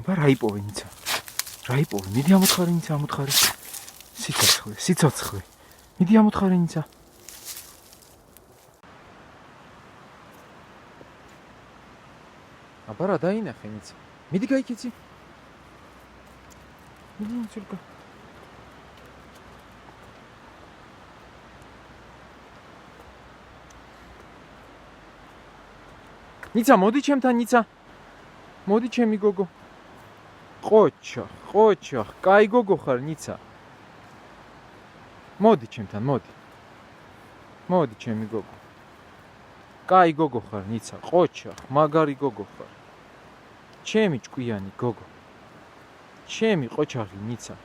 აბა რა იპოვე ნიცა? რა იპოვე? მიდი ამოთხარი ნიცა, ამოთხარი. სიცოცხლე. მიდი ამოთხარი ნიცა. აბა რა დაინახე ნიცა? მიდი გაიქეცი. მიდი ნიცულკა. ნიცა, მოდი ჩემთან ნიცა. მოდი ჩემი გოგო. ყოჩო, კაი გოგო ხარ ნიცა. მოდი ჩემთან, მოდი. მოდი ჩემი გოგო. კაი გოგო ხარ ნიცა, ყოჩო, მაგარი გოგო ხარ. ჩემი ჭკვიანი გოგო. ჩემი ყოჩაღი ნიცა.